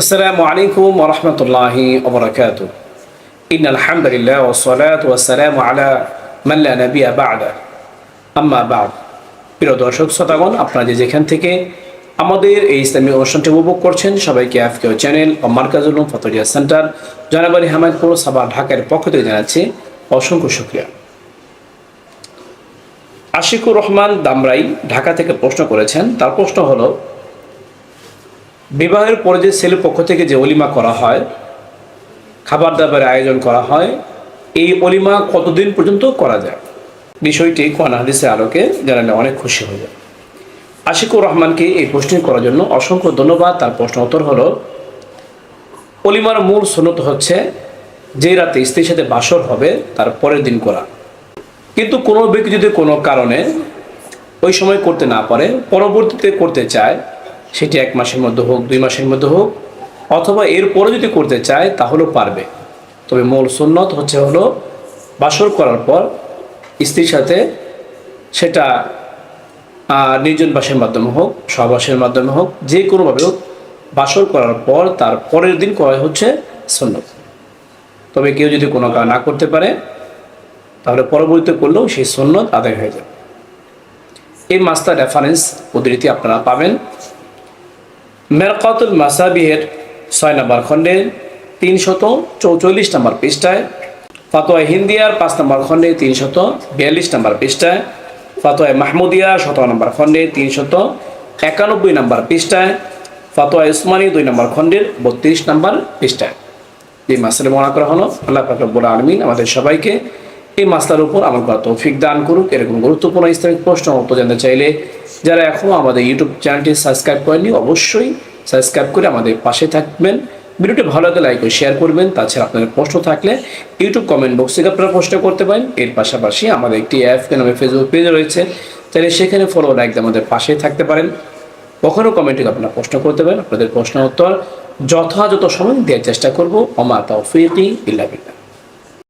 আসসালামু আলাইকুম ওয়া রাহমাতুল্লাহি ওয়া বারাকাতুহু। ইন্নাল হামদুলিল্লাহ ওয়াস সালাতু ওয়াস সালামু আলা মান লা নাবিয়্যা বা'দা। আম্মা বা'দ। প্রিয় দর্শক শ্রোতাগণ, আপনারা যেখান থেকে আমাদের এই ইসলামী অনুষ্ঠানটি উপভোগ করছেন, সবাইকে আফকিও চ্যানেল ও মার্কাজুল উলুম ফাতরিয়া সেন্টার জনাবালী হামাদপুর সাভার ঢাকার পক্ষ থেকে জানাচ্ছি অসংখ্য শুকরিয়া। আশিকুর রহমান দামরাই ঢাকা থেকে প্রশ্ন করেছেন। তার প্রশ্ন হলো, বিবাহের পরে যে ছেলের পক্ষ থেকে যে অলিমা করা হয়, খাবার দাবারের আয়োজন করা হয়, এই অলিমা কতদিন পর্যন্ত করা যায়? বিষয়টি কোরআন হাদিসের আলোকে জানালে অনেক খুশি হয়ে যায়। আশিকুর রহমানকে এই প্রশ্ন করার জন্য অসংখ্য ধন্যবাদ। তার প্রশ্ন উত্তর হলো, অলিমার মূল সুন্নত হচ্ছে যে রাতে স্ত্রীর সাথে বাসর হবে তার পরের দিন করা। কিন্তু কোনো ব্যক্তি যদি কোনো কারণে ওই সময় করতে না পারে, পরবর্তীতে করতে চায়, সেটি 1 মাসের মধ্যে হোক, 2 মাসের মধ্যে হোক, অথবা এরপরে যদি করতে চায় তাহলেও পারবে। তবে মূল সুন্নত হলো বাসর করার পর স্ত্রীর সাথে, সেটা নির্জন বাসের মাধ্যমে হোক, সহবাসের মাধ্যমে হোক, যে কোনোভাবে হোক, বাসর করার পর তার পরের দিন করা হচ্ছে সুন্নত। তবে কেউ যদি কোনো কাজ না করতে পারে তাহলে পরবর্তীতে করলেও সেই সুন্নত আদায় হয়ে যাবে। এই মাসটার রেফারেন্স উদ্ধৃতি আপনারা পাবেন মেরকাতুল মাসাবিহের 6 নম্বর খণ্ডে 344 নম্বর পৃষ্ঠায়, ফাতোয়া হিন্দিয়ার 5 নম্বর খণ্ডে 342 নম্বর পৃষ্ঠায়, ফাতোয়া মাহমুদিয়া 17 নম্বর খণ্ডে 391 নম্বর পৃষ্ঠায়, ফাতোয়া উসমানী 2 নম্বর খণ্ডের 32 নম্বর পৃষ্ঠায় এই মাসলা বর্ণনা করা হলো। আল্লাহ পাক রব্বুল আলামিন আমাদের সবাইকে এই মাসলার উপর আমল করার তৌফিক দান করুক। এরকম গুরুত্বপূর্ণ ইসলামিক প্রশ্ন উত্তর জানতে চাইলে যারা এখনও আমাদের ইউটিউব চ্যানেলটি সাবস্ক্রাইব করেননি, অবশ্যই সাবস্ক্রাইব করে আমাদের পাশে থাকবেন। ভিডিওটি ভালো লাগলে লাইক ও শেয়ার করবেন। তাছাড়া আপনাদের প্রশ্ন থাকলে ইউটিউব কমেন্ট বক্সে আপনারা প্রশ্ন করতে পারেন। এর পাশাপাশি আমাদের একটি অ্যাপকে নামে ফেসবুক পেজ রয়েছে, তাহলে সেখানে ফলো লাইক দিয়ে আমাদের পাশে থাকতে পারেন। কখনও কমেন্টে আপনারা প্রশ্ন করতে পারেন। আপনাদের প্রশ্ন উত্তর যথাযথ সময় দেওয়ার চেষ্টা করব। ওমা তাওফীকি ইল্লা বিল্লাহ।